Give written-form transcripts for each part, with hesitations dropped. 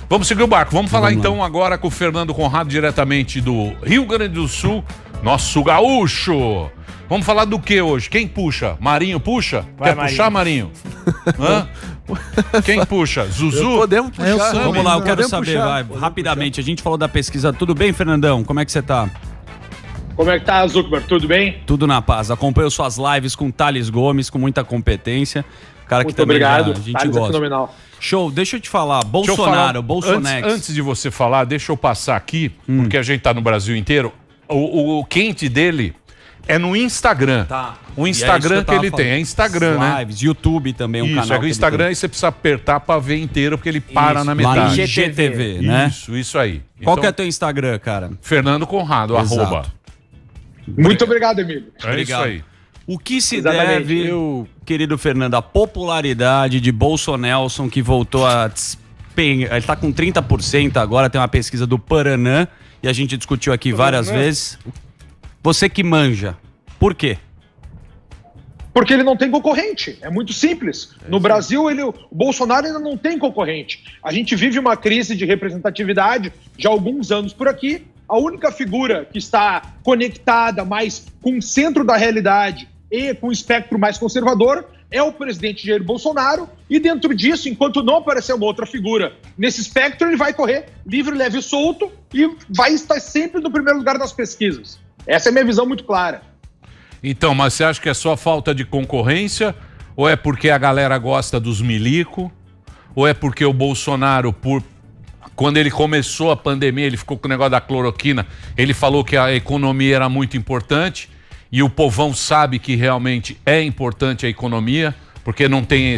Vamos seguir o barco. Vamos falar então agora com o Fernando Conrado, diretamente do Rio Grande do Sul, nosso gaúcho. Vamos falar do que hoje? Quem puxa? Marinho puxa? Vai, Quer puxar, Marinho? Hã? Quem puxa? Zuzu? Podemos puxar. Vamos lá, eu quero saber, puxar. rapidamente. A gente falou da pesquisa. Tudo bem, Fernandão? Como é que você tá? Como é que tá, Zuckerberg? Tudo bem? Tudo na paz. Acompanho suas lives com Thales Gomes, com muita competência. Cara que Muito também obrigado. a gente Thales é gosta. fenomenal. Show, deixa eu te falar. Bolsonaro, Bolsonex. Antes de você falar, deixa eu passar aqui, porque a gente tá no Brasil inteiro. O quente dele é no Instagram. Tá. O Instagram que ele tem. É Instagram, né? Lives, YouTube também, um Isso, canal. é que o Instagram aí você precisa apertar pra ver inteiro, porque ele para na Lá no metade. IGTV, né? Isso aí. Qual Então, que é teu Instagram, cara? Fernando Conrado, Exato. arroba. Muito obrigado, Emílio. É Obrigado. isso aí. O que se Exatamente. deve, querido Fernando, à popularidade de Bolsonelson, que voltou a despengar? Ele tá com 30% agora, tem uma pesquisa do Paraná, e a gente discutiu aqui várias vezes. Você que manja, por quê? Porque ele não tem concorrente. É muito simples. No Brasil, o Bolsonaro ainda não tem concorrente. A gente vive uma crise de representatividade já há alguns anos por aqui. A única figura que está conectada mais com o centro da realidade e com o espectro mais conservador é o presidente Jair Bolsonaro. E dentro disso, enquanto não aparecer uma outra figura nesse espectro, ele vai correr livre, leve e solto e vai estar sempre no primeiro lugar nas pesquisas. Essa é a minha visão muito clara. Então, mas você acha que é só falta de concorrência? Ou é porque a galera gosta dos milico? Ou é porque o Bolsonaro, quando ele começou a pandemia, ele ficou com o negócio da cloroquina, ele falou que a economia era muito importante e o povão sabe que realmente é importante a economia, porque não tem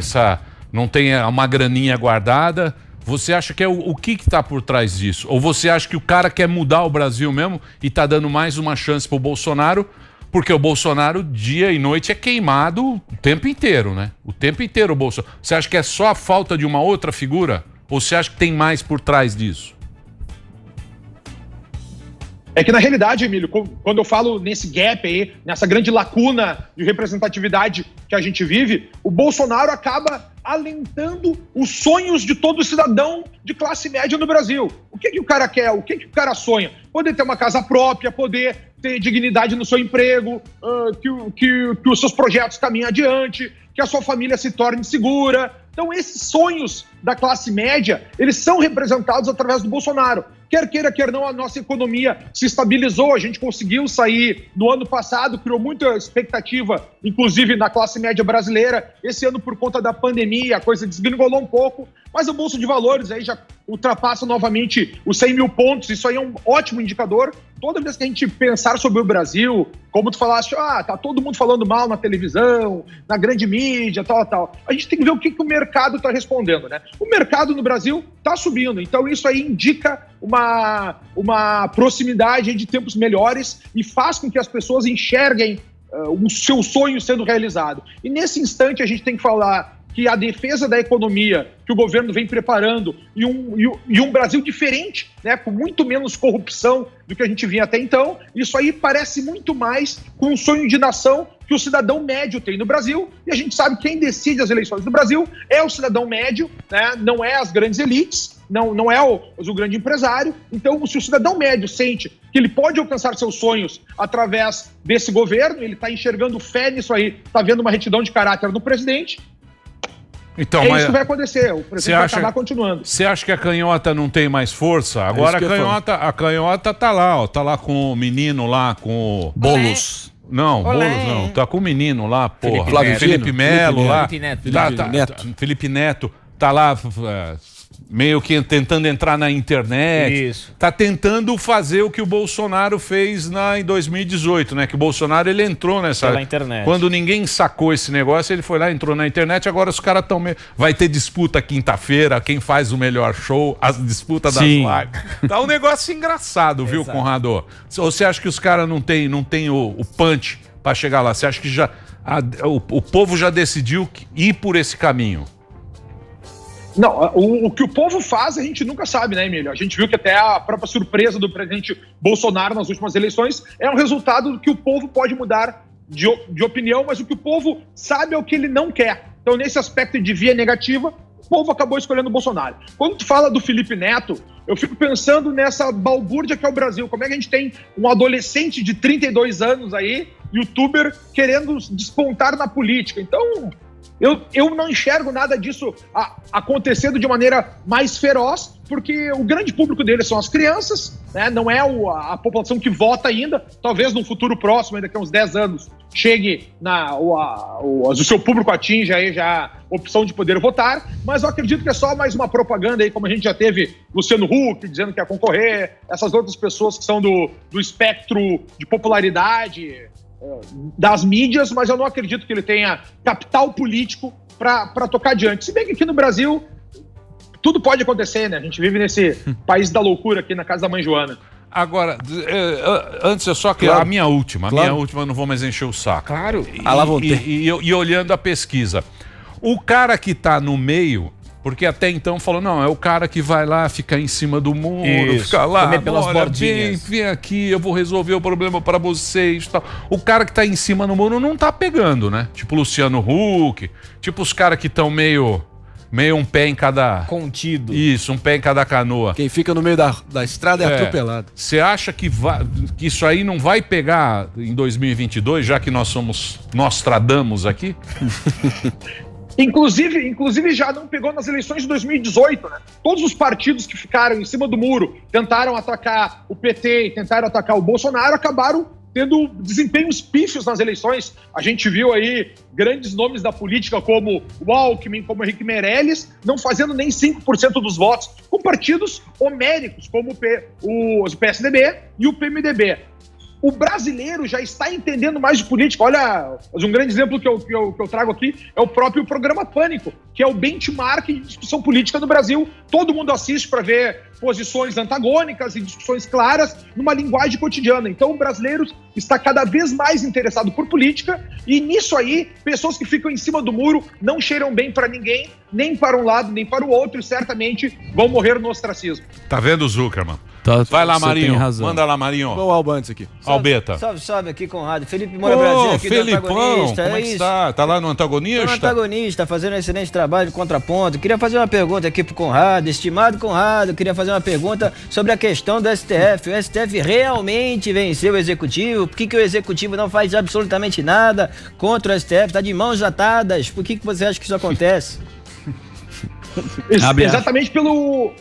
uma graninha guardada. Você acha que é o que está por trás disso? Ou você acha que o cara quer mudar o Brasil mesmo e está dando mais uma chance para o Bolsonaro? Porque o Bolsonaro, dia e noite, é queimado o tempo inteiro, né? O tempo inteiro o Bolsonaro. Você acha que é só a falta de uma outra figura? Ou você acha que tem mais por trás disso? É que, na realidade, Emílio, quando eu falo nesse gap aí, nessa grande lacuna de representatividade que a gente vive, o Bolsonaro acaba alentando os sonhos de todo cidadão de classe média no Brasil. O que o cara quer? O que o cara sonha? Poder ter uma casa própria, poder ter dignidade no seu emprego, que os seus projetos caminhem adiante, que a sua família se torne segura. Então, esses sonhos da classe média, eles são representados através do Bolsonaro. Quer queira, quer não, a nossa economia se estabilizou, a gente conseguiu sair no ano passado, criou muita expectativa, inclusive na classe média brasileira. Esse ano, por conta da pandemia, a coisa desgringolou um pouco, mas o Bolsa de Valores aí já ultrapassa novamente os 100 mil pontos, isso aí é um ótimo indicador. Toda vez que a gente pensar sobre o Brasil, como tu falaste, tá todo mundo falando mal na televisão, na grande mídia, tal, a gente tem que ver o que o mercado está respondendo, né? O mercado no Brasil está subindo, então isso aí indica uma proximidade de tempos melhores e faz com que as pessoas enxerguem o seu sonho sendo realizado. E nesse instante a gente tem que falar que a defesa da economia que o governo vem preparando e um Brasil diferente, né, com muito menos corrupção do que a gente vinha até então, isso aí parece muito mais com um sonho de nação que o cidadão médio tem no Brasil, e a gente sabe que quem decide as eleições no Brasil é o cidadão médio, né, não é as grandes elites, não é o grande empresário. Então, se o cidadão médio sente que ele pode alcançar seus sonhos através desse governo, ele está enxergando fé nisso aí, está vendo uma retidão de caráter no presidente, então, isso que vai acontecer, o presidente vai acabar continuando. Você acha que a canhota não tem mais força? Agora a canhota tá lá, ó, tá lá com o menino lá, com o Boulos. Não, Boulos não, tá com o menino lá, porra. Felipe Melo lá. Felipe Neto. Tá lá meio que tentando entrar na internet. Isso. Tá tentando fazer o que o Bolsonaro fez em 2018, né? Que o Bolsonaro, ele entrou nessa... Pela internet. Quando ninguém sacou esse negócio, ele foi lá, entrou na internet, agora os caras estão... Vai ter disputa quinta-feira, quem faz o melhor show, as disputas das lives. Tá um negócio engraçado, viu, Conrado? Ou você acha que os caras não tem o punch pra chegar lá? Você acha que o povo já decidiu ir por esse caminho? Não, o que o povo faz a gente nunca sabe, né, Emílio? A gente viu que até a própria surpresa do presidente Bolsonaro nas últimas eleições é um resultado do que o povo pode mudar de opinião, mas o que o povo sabe é o que ele não quer. Então, nesse aspecto de via negativa, povo acabou escolhendo o Bolsonaro. Quando tu fala do Felipe Neto, eu fico pensando nessa balbúrdia que é o Brasil. Como é que a gente tem um adolescente de 32 anos aí, youtuber, querendo despontar na política? Então, eu não enxergo nada disso acontecendo de maneira mais feroz, porque o grande público dele são as crianças, né? Não é a população que vota ainda. Talvez no futuro próximo, daqui a uns 10 anos, chegue o seu público atinja aí já a opção de poder votar, mas eu acredito que é só mais uma propaganda aí, como a gente já teve Luciano Huck dizendo que ia concorrer, essas outras pessoas que são do espectro de popularidade das mídias, mas eu não acredito que ele tenha capital político para tocar adiante. Se bem que aqui no Brasil tudo pode acontecer, né? A gente vive nesse país da loucura aqui na casa da mãe Joana. Agora, antes é só que a minha última eu não vou mais encher o saco. Claro. E olhando a pesquisa, o cara que tá no meio, porque até então falou, não, é o cara que vai lá, ficar em cima do muro, ficar lá, pelas bordinhas. Vem aqui, eu vou resolver o problema para vocês, tal. O cara que tá em cima do muro não tá pegando, né? Tipo Luciano Huck, tipo os caras que estão meio um pé em cada... Contido. Isso, um pé em cada canoa. Quem fica no meio da estrada é atropelado. Você acha que isso aí não vai pegar em 2022, já que nós somos Nostradamus aqui? Inclusive já não pegou nas eleições de 2018, né? Todos os partidos que ficaram em cima do muro, tentaram atacar o PT e tentaram atacar o Bolsonaro, acabaram tendo desempenhos pífios nas eleições. A gente viu aí grandes nomes da política como o Alckmin, como o Henrique Meirelles, não fazendo nem 5% dos votos, com partidos homéricos como o PSDB e o PMDB. O brasileiro já está entendendo mais de política. Olha, um grande exemplo que eu trago aqui é o próprio programa Pânico, que é o benchmark de discussão política no Brasil. Todo mundo assiste para ver posições antagônicas e discussões claras numa linguagem cotidiana. Então, o brasileiro está cada vez mais interessado por política e nisso aí, pessoas que ficam em cima do muro não cheiram bem para ninguém, nem para um lado, nem para o outro e certamente vão morrer no ostracismo. Tá vendo, Zuckerman? Vai lá, Marinho. Manda lá, Marinho. Vou ao Alba antes aqui. Albeta. Salve aqui, Conrado. Felipe Moura Brasil aqui Felipão, do Antagonista. Como é que está? Tá lá no Antagonista? Tô no Antagonista, fazendo um excelente trabalho de contraponto. Queria fazer uma pergunta aqui pro Conrado. Estimado Conrado, queria fazer uma pergunta sobre a questão do STF. O STF realmente venceu o Executivo? Por que o Executivo não faz absolutamente nada contra o STF? Tá de mãos atadas. Por que você acha que isso acontece? Exatamente pelo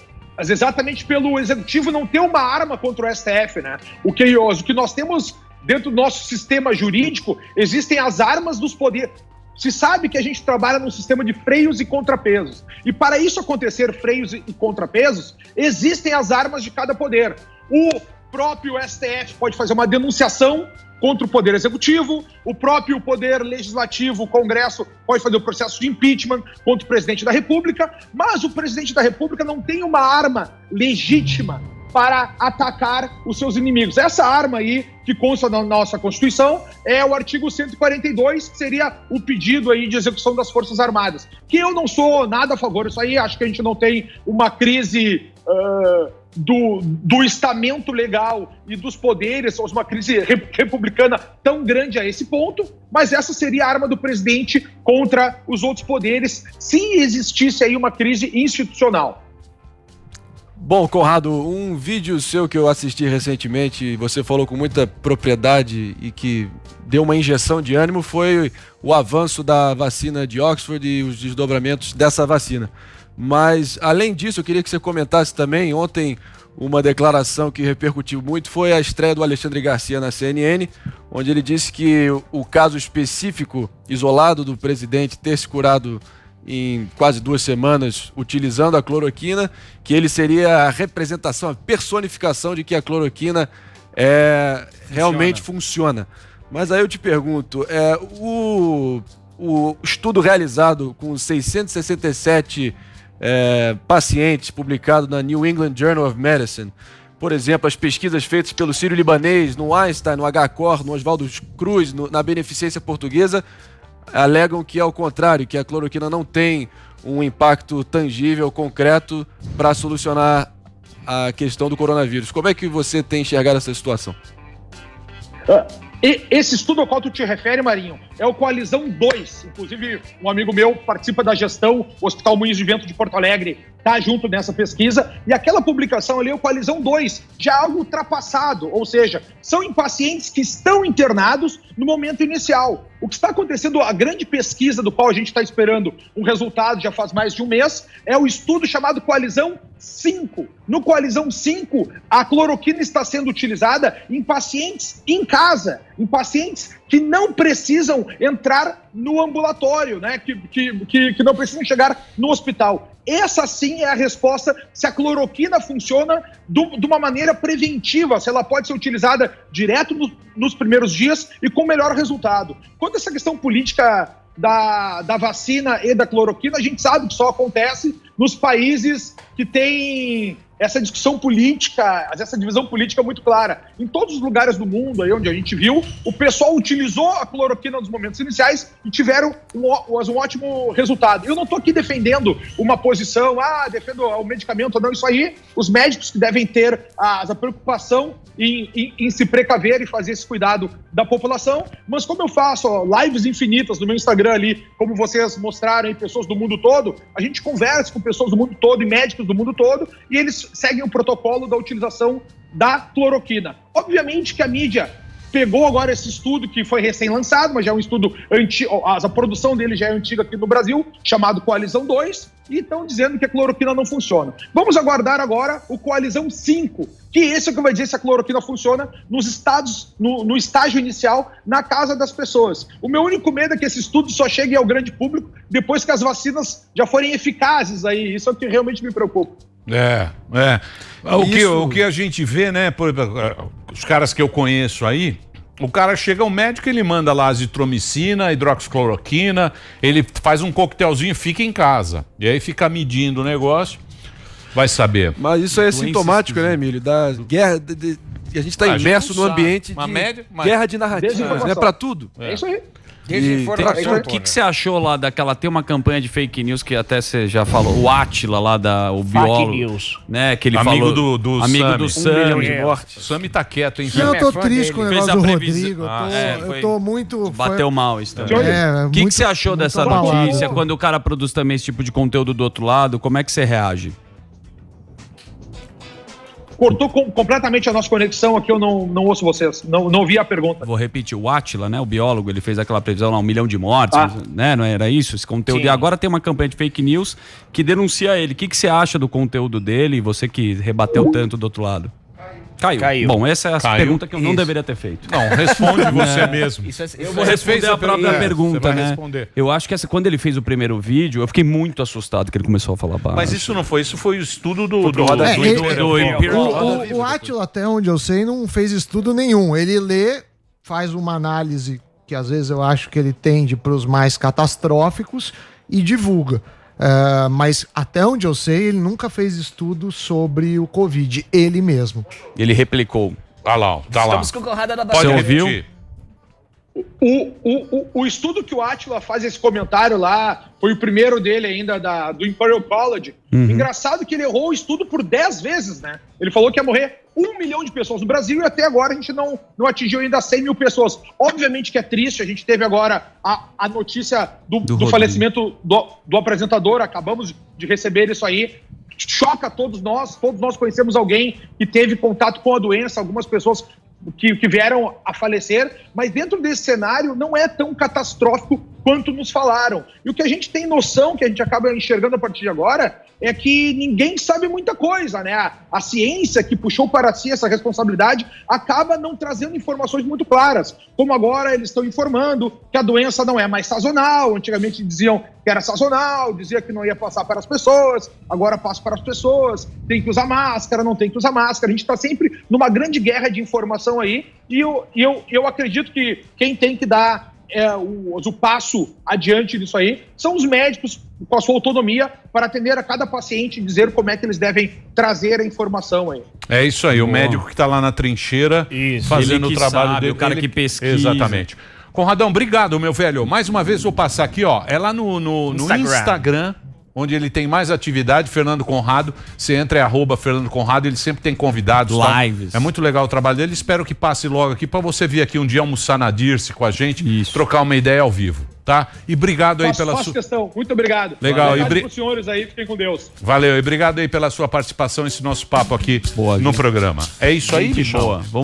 Executivo não ter uma arma contra o STF, né? O que nós temos dentro do nosso sistema jurídico, existem as armas dos poderes. Se sabe que a gente trabalha num sistema de freios e contrapesos. E para isso acontecer, freios e contrapesos, existem as armas de cada poder. O próprio STF pode fazer uma denunciação contra o Poder Executivo, o próprio Poder Legislativo, o Congresso, pode fazer o processo de impeachment contra o Presidente da República, mas o Presidente da República não tem uma arma legítima para atacar os seus inimigos. Essa arma aí, que consta na nossa Constituição, é o artigo 142, que seria o pedido aí de execução das Forças Armadas. Que eu não sou nada a favor disso aí, acho que a gente não tem uma crise do estamento legal e dos poderes, ou uma crise republicana tão grande a esse ponto, mas essa seria a arma do presidente contra os outros poderes, se existisse aí uma crise institucional. Bom, Conrado, um vídeo seu que eu assisti recentemente, você falou com muita propriedade e que deu uma injeção de ânimo, foi o avanço da vacina de Oxford e os desdobramentos dessa vacina. Mas, além disso, eu queria que você comentasse também, ontem uma declaração que repercutiu muito foi a estreia do Alexandre Garcia na CNN, onde ele disse que o caso específico, isolado do presidente ter se curado em quase 2 semanas utilizando a cloroquina, que ele seria a representação, a personificação de que a cloroquina realmente funciona. Mas aí eu te pergunto, o estudo realizado com 667 pacientes, publicado na New England Journal of Medicine, por exemplo, as pesquisas feitas pelo Sírio-Libanês, no Einstein, no HCOR, no Oswaldo Cruz, na Beneficência Portuguesa, alegam que é o contrário, que a cloroquina não tem um impacto tangível, concreto, para solucionar a questão do coronavírus. Como é que você tem enxergado essa situação? E esse estudo ao qual tu te refere, Marinho, é o Coalizão 2. Inclusive, um amigo meu participa da gestão, o Hospital Moinhos de Vento de Porto Alegre está junto nessa pesquisa. E aquela publicação ali é o Coalizão 2, já algo ultrapassado. Ou seja, são em pacientes que estão internados no momento inicial. O que está acontecendo, a grande pesquisa do qual a gente está esperando um resultado já faz mais de um mês, é o estudo chamado Coalizão 5. No Coalizão 5, a cloroquina está sendo utilizada em pacientes em casa, em pacientes que não precisam entrar no ambulatório, né? Que não precisam chegar no hospital. Essa sim é a resposta se a cloroquina funciona de uma maneira preventiva, se ela pode ser utilizada direto nos primeiros dias e com melhor resultado. Quanto a essa questão política da vacina e da cloroquina, a gente sabe que só acontece nos países que têm essa discussão política, essa divisão política muito clara. Em todos os lugares do mundo, aí onde a gente viu, o pessoal utilizou a cloroquina nos momentos iniciais e tiveram um ótimo resultado. Eu não estou aqui defendendo uma posição, defendo o medicamento, não, isso aí, os médicos que devem ter a preocupação em se precaver e fazer esse cuidado da população, mas como eu faço lives infinitas no meu Instagram ali, como vocês mostraram aí, pessoas do mundo todo, a gente conversa com pessoas do mundo todo e médicos do mundo todo, e eles seguem o protocolo da utilização da cloroquina. Obviamente que a mídia pegou agora esse estudo que foi recém-lançado, mas já é um estudo antigo, a produção dele já é antiga aqui no Brasil, chamado Coalizão 2, e estão dizendo que a cloroquina não funciona. Vamos aguardar agora o Coalizão 5, que esse é o que vai dizer se a cloroquina funciona nos estados, no estágio inicial, na casa das pessoas. O meu único medo é que esse estudo só chegue ao grande público depois que as vacinas já forem eficazes aí. Isso é o que realmente me preocupa. O que a gente vê, né, os caras que eu conheço aí, o cara chega ao médico, ele manda lá azitromicina, hidroxicloroquina, ele faz um coquetelzinho e fica em casa. E aí fica medindo o negócio, vai saber. Mas isso aí é sintomático, né, Emílio? Da guerra, a gente está imerso no ambiente de guerra de narrativas, né, para tudo. É isso aí. O que você achou lá daquela... Tem uma campanha de fake news que até você já falou. O Átila lá, o biólogo. News. Né, que ele amigo falou... do amigo do Sami. 1 milhão de mortes. O Sami tá quieto, hein? Eu tô triste com o negócio do Rodrigo. Eu tô muito... Bateu mal isso também. O que você achou dessa notícia? Quando o cara produz também esse tipo de conteúdo do outro lado, como é que você reage? Cortou completamente a nossa conexão aqui, eu não ouço vocês, não ouvi a pergunta. Vou repetir, o Átila, né, o biólogo, ele fez aquela previsão lá, 1 milhão de mortes, né, não era isso? Esse conteúdo. Sim. E agora tem uma campanha de fake news que denuncia ele. O que você acha do conteúdo dele, você que rebateu tanto do outro lado? Caiu. Bom, essa é a pergunta que eu não deveria ter feito. Não, responde você mesmo. Eu vou responder a própria pergunta, né? Responder. Eu acho que quando ele fez o primeiro vídeo, eu fiquei muito assustado que ele começou a falar baixo. Mas isso não foi, isso foi o estudo do Imperial. O Átila, até onde eu sei, não fez estudo nenhum. Ele lê, faz uma análise que às vezes eu acho que ele tende para os mais catastróficos e divulga. Mas até onde eu sei, ele nunca fez estudo sobre o Covid, ele mesmo. Ele replicou. Tá lá. Estamos com Conrado da Pode ouvir? O estudo que o Átila faz esse comentário lá, foi o primeiro dele ainda do Imperial College. Engraçado que ele errou o estudo por 10 vezes, né? Ele falou que ia morrer 1 milhão de pessoas no Brasil e até agora a gente não atingiu ainda 100 mil pessoas. Obviamente que é triste, a gente teve agora a notícia do falecimento do apresentador, acabamos de receber isso aí. Choca todos nós conhecemos alguém que teve contato com a doença, algumas pessoas que vieram a falecer, mas dentro desse cenário não é tão catastrófico quanto nos falaram. E o que a gente tem noção, que a gente acaba enxergando a partir de agora, é que ninguém sabe muita coisa, né? A ciência que puxou para si essa responsabilidade acaba não trazendo informações muito claras, como agora eles estão informando que a doença não é mais sazonal, antigamente diziam que era sazonal, dizia que não ia passar para as pessoas, agora passa para as pessoas, tem que usar máscara, não tem que usar máscara, a gente está sempre numa grande guerra de informação aí, e eu acredito que quem tem que dar o passo adiante disso aí são os médicos com a sua autonomia para atender a cada paciente e dizer como é que eles devem trazer a informação aí. É isso aí, o médico que está lá na trincheira fazendo o trabalho dele. O cara que pesquisa. Exatamente. Conradão, obrigado, meu velho. Mais uma vez vou passar aqui, ó. É lá no Instagram, onde ele tem mais atividade, Fernando Conrado. Você entra, é @Fernando Conrado, ele sempre tem convidados. Lives. É muito legal o trabalho dele. Espero que passe logo aqui para você vir aqui um dia almoçar na Dirce com a gente, trocar uma ideia ao vivo, tá? E obrigado aí pela sua... questão. Muito obrigado. Legal. Obrigado pros senhores aí, fiquem com Deus. Valeu, e obrigado aí pela sua participação nesse nosso papo aqui no programa. É isso aí, bicho? Boa.